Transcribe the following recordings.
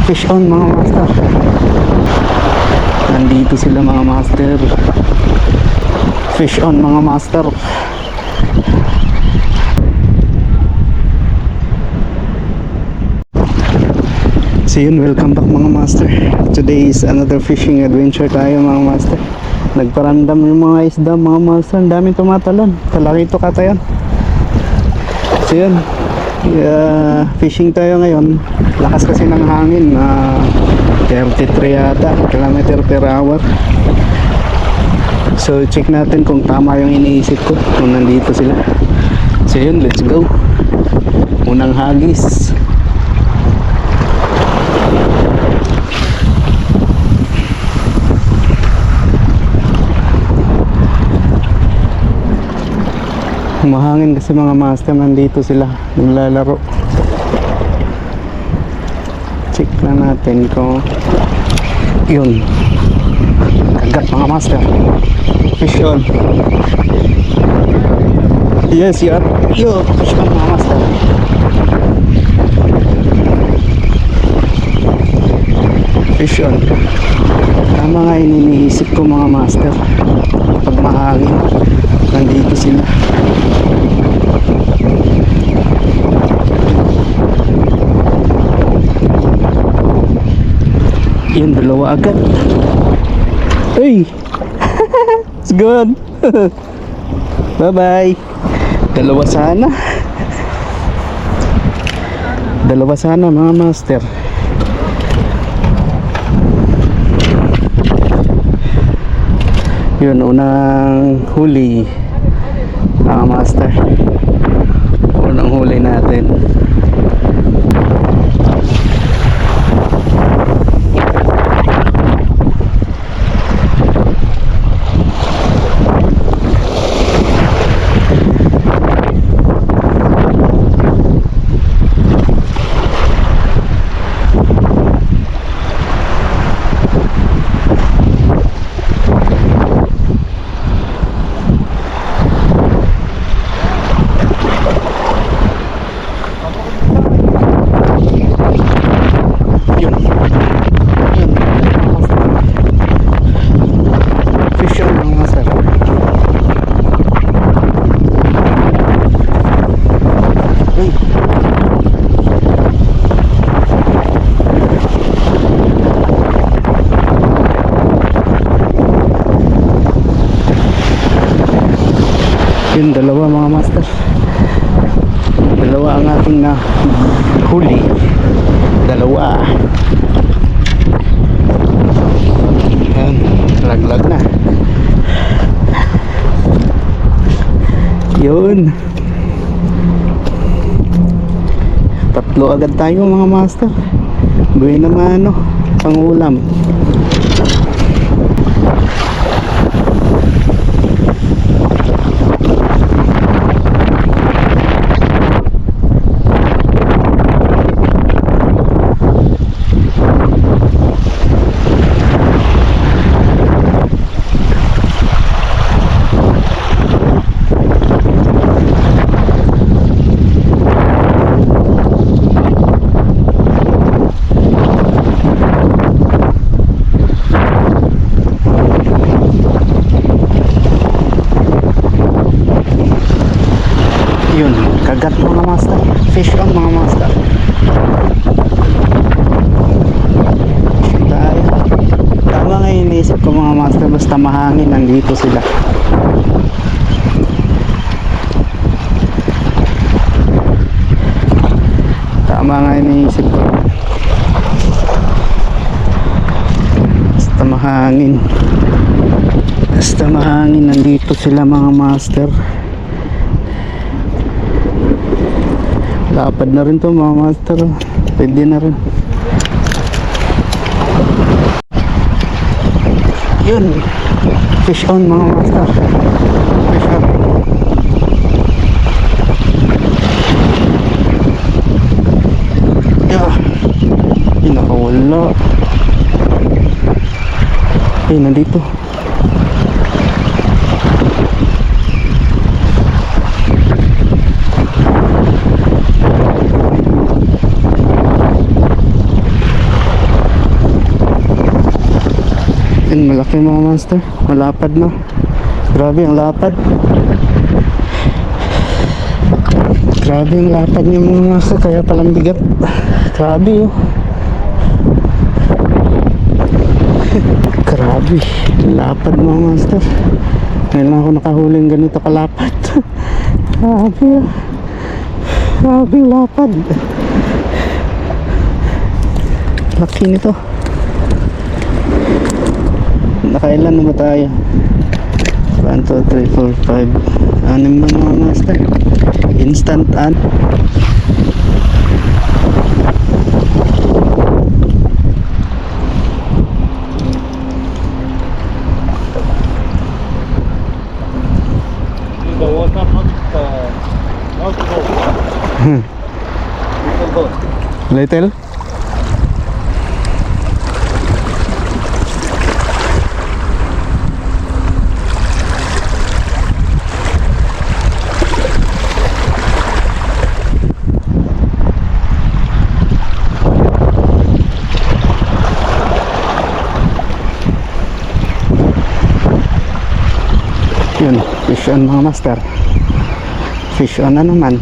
Fish on mga master. Nandito sila mga master. Fish on mga master. So yun, welcome back mga master. Today is another fishing adventure tayo mga master. Nagparandam yung mga isda mga master. Ang daming tumatalon. Kalaki ito kata yan. So yun, fishing tayo ngayon. Lakas kasi ng hangin, 33 yata kilometer per hour. So check natin kung tama yung iniisip ko kung nandito sila. So yun, let's go. Unang hagis. Mahangin kasi mga master, nandito sila naglalaro. Check na natin kung yun, kagat mga master. Fish on. Yes, yun. Yo, fish on mga master. Fish on. Tama nga iniisip ko mga master. Pag mahangin, nandito sila. Yun, dalawa agad. Hey! It's good. Bye-bye. Dalawa sana. Dalawa sana mga master. Yun, unang huli mga master. Unang huli natin. Yun, dalawa mga master. Dalawa ang ating na huli. Dalawa. Yan, laglag na. Yun. Tatlo agad tayo mga master. Buhay naman ano, pang ulam. Yun, kagat mga master. Fish on mga master. Tayo. Tama nga yung inisip ko mga master. Basta mahangin, nandito sila. Tama nga yung inisip ko. Basta mahangin. Basta mahangin, nandito sila mga master. Lapad na rin to mga master. Pwede na rin. Yun, fish on mga master. Fish on. Yeah. Nakawala. Nandito. Yun, malaki mga master. Malapad na. Grabe ang lapad. Grabe ang lapad niya mga master. Kaya palang bigat. Grabe oh. Grabe. Lapad mga master. Ngayon lang ako nakahuling ganito kalapad. Grabe oh. Grabe lapad. Laki nito. Nakailan na ba tayo? 1, 2, 3, 4, 5 6 na mga master. Instant an. Little? Yun, fish on mga master. Fish on na naman.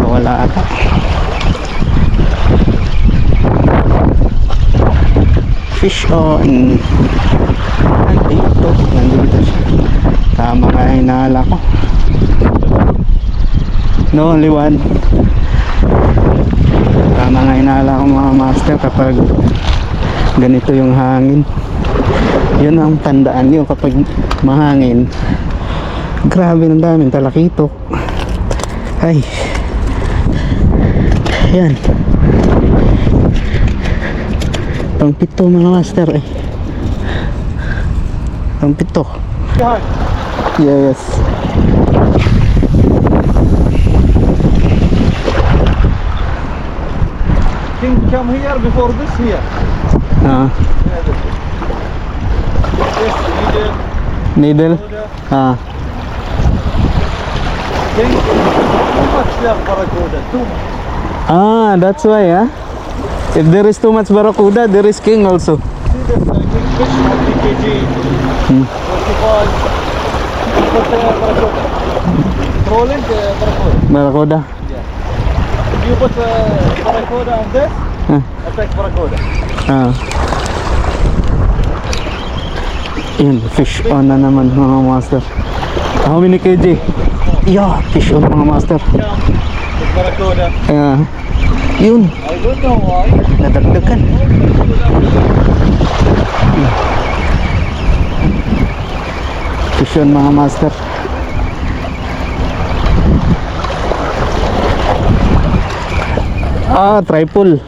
Wala ata. Fish on. Nandito siya. Tama nga hinala ko. No, only one. Tama nga hinala ko mga master kapag ganito yung hangin. Yun ang tandaan nyo kapag mahangin. Grabe ng daming talakitok. Ay. Yan. Pang-pito mga master eh. Pang-pito. Yes. Can come here before this here. Yes, Needle? Think too much there barracuda. Too much. That's why, huh? If there is too much barracuda, there is king also. See this kingfish 40 kg, 45. But barracuda. Trolling barracuda. Barracuda? Yeah. If you put barracuda on this, attack barracuda. Yun, fish on na naman mga master. How many kg? Yeah, fish on mga master. With barracuda. Yun, I don't know why. nadagdagan. Fish on mga master. Triple.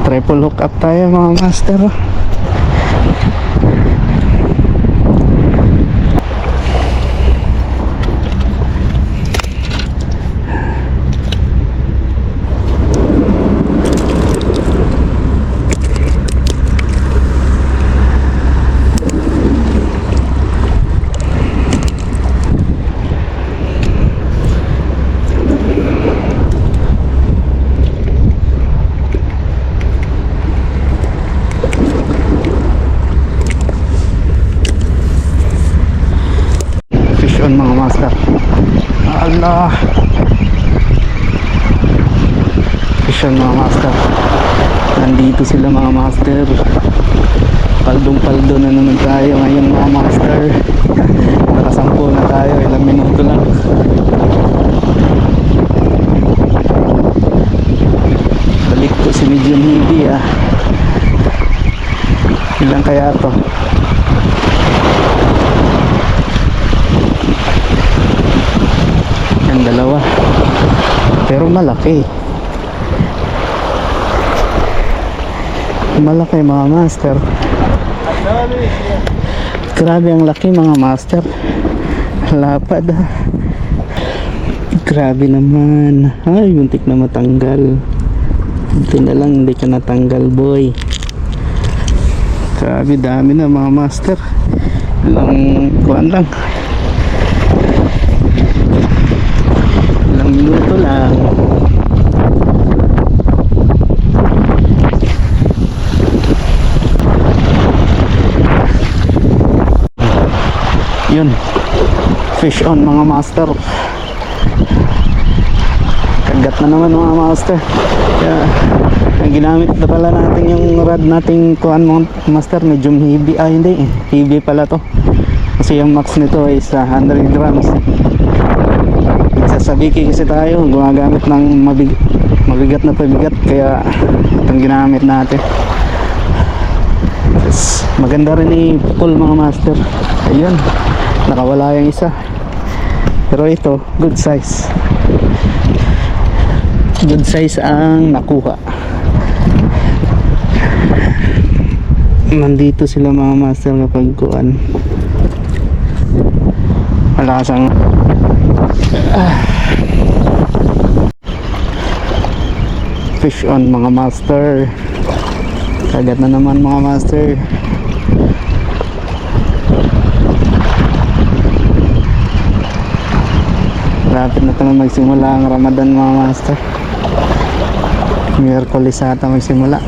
Triple hook up tayo mga master. On mga master. Allah. Fish on mga master. Nandito sila mga master. Paldong-paldo na naman tayo ngayon mga master. Nakasampo na tayo. Ilang minuto lang. Balik ko si medium heavy Ilang kaya to? Dalawa pero malaki mga master. Grabe ang laki mga master. Lapad grabe naman. Ay, muntik na matanggal. Buti na lang hindi ka natanggal boy. Grabe dami na mga master. Ilang kuwan lang, minuto lang. Fish on mga master. Kagat na naman mga master. Kaya ang ginamit na pala natin yung rod nating kuan mga master, medyo heavy. Hindi heavy pala to kasi yung max nito is 100 grams. Nagsasabiki kasi tayo, gumagamit ng mabigat na pabigat, kaya itong ginamit natin. Yes, maganda rin i-pull mga master. Ayun, nakawala yung isa, pero ito good size. Good size ang nakuha. Nandito sila mga master kapag kuan malakas ang fish on mga master. Kagat na naman mga master. Lapit na tayo magsimula ang Ramadan mga master. Miyerkules ata magsimula.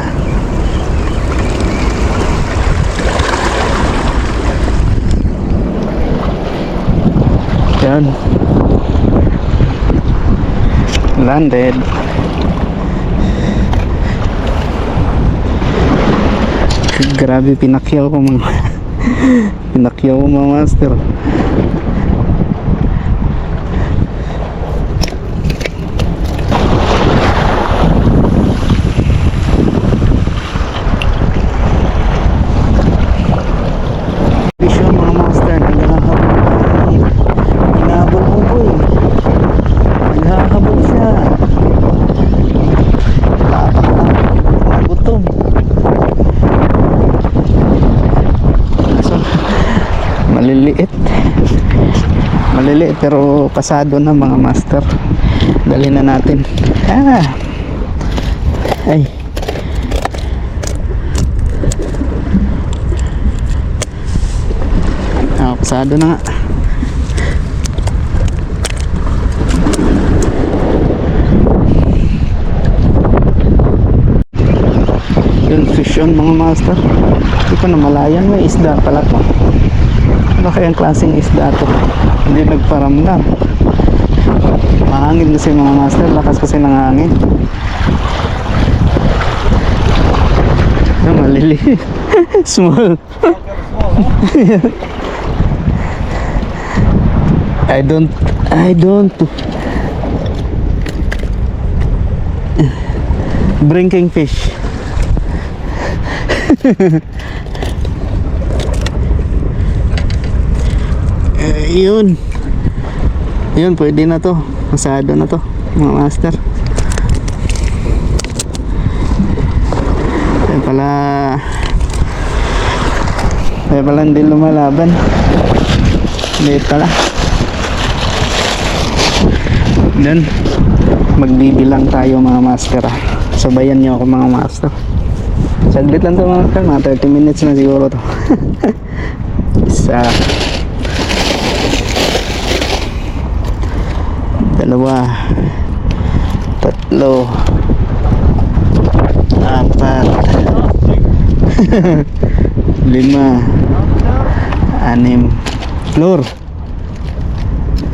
Yan. Landed. Grabe, pinakyaw ko mga pinakyaw ko mga master. Vision mga master, hinahabol ko boy. Naghahabol siya. Gutom. Maliliit pero pasado na mga master. Dali na natin. Ay, pasado na nga. Yun, fish on mga master. Hindi ko na malayan, may isda pala to. Ano kayang klaseng isda to? Hindi nagparamdam. Mahangin kasi mga master, lakas kasi ng hangin. Maliliit. Small. I don't bring fish. Yun, pwede na to, masado na to mga master. Kaya pala hindi lumalaban. Liit pala. Then magbibilang tayo mga master. Sabayan nyo ako mga master. Saglit lang to mga master, mga 30 minutes na siguro to. Isa, dalawa, tatlo, apat, lima, anim, floor,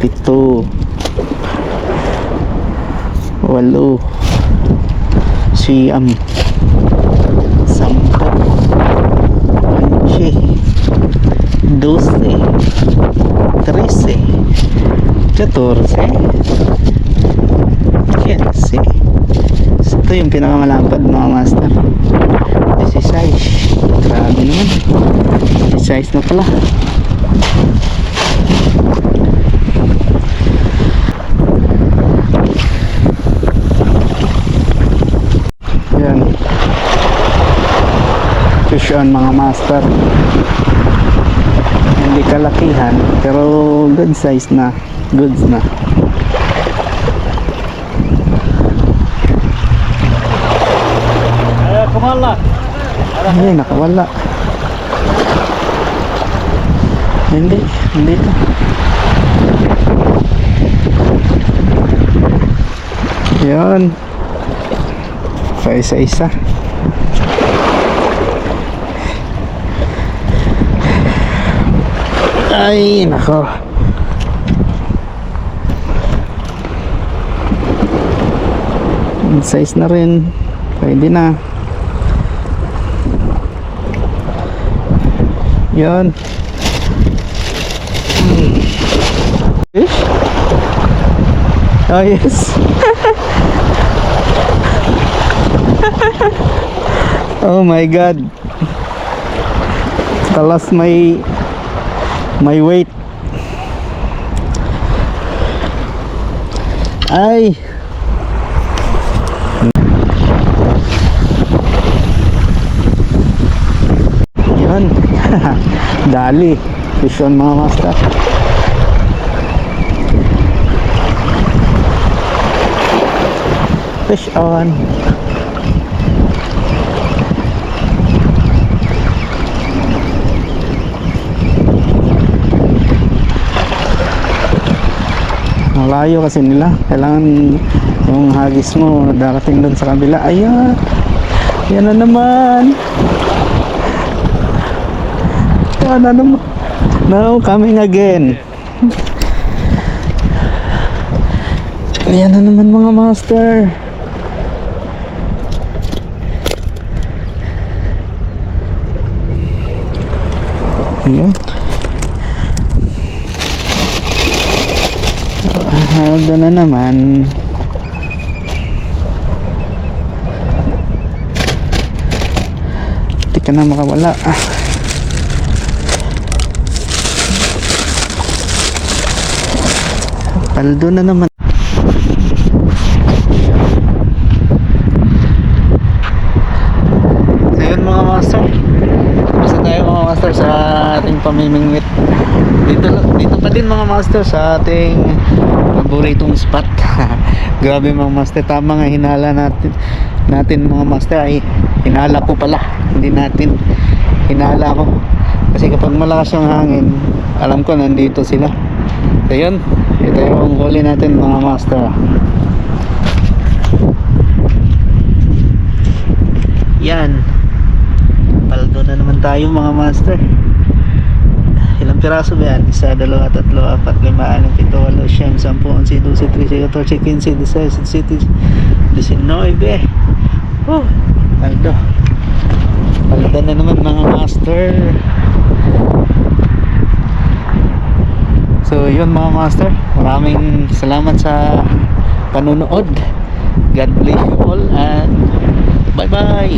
pito, walo, siyam, sampo, 11, 12, 13, 14, 15. Ito yung pinakamalapad mga master. 16. Grabe naman. 16 na pala. Yan. Fish on mga master. Hindi kalakihan pero good size na. Goods na. Kumala. Ay, nakawala. Hindi to. Yan. Isa-isa. Ay, nako. Good size na rin. Pwede na. Yan. Fish? Oh yes. Oh my god. Talas may weight. Ay. Yan. Dali. Fish on mga master. Fish on. Malayo kasi nila. Kailangan yung hagis mo darating doon sa kabila. Ayan. Yan na naman. Yan na naman. No, coming again. Yan na naman mga master. Ayan. Doon na naman. Hindi ka na makawala. Paldo na naman. So yun mga master. Basta tayo mga master sa ating pamimingwit. Dito pa din mga master sa ating paboritong spot. Grabe mga master, tama nga hinala natin mga master, ay hinala ko pala, hindi natin hinala ko kasi kapag malakas yung hangin alam ko nandito sila. So yun, ito yung huli natin mga master. Yan, paldo na naman tayo mga master. Ilang piraso ba yan? 1, 2, 3, 4, 5, 6, 7, 8, 9, 10, 11, 12, 13, 14, 15, 16, 17, 19. Paldo. Paldo na naman mga master. So yun mga master, maraming salamat sa panunood. God bless you all and bye bye.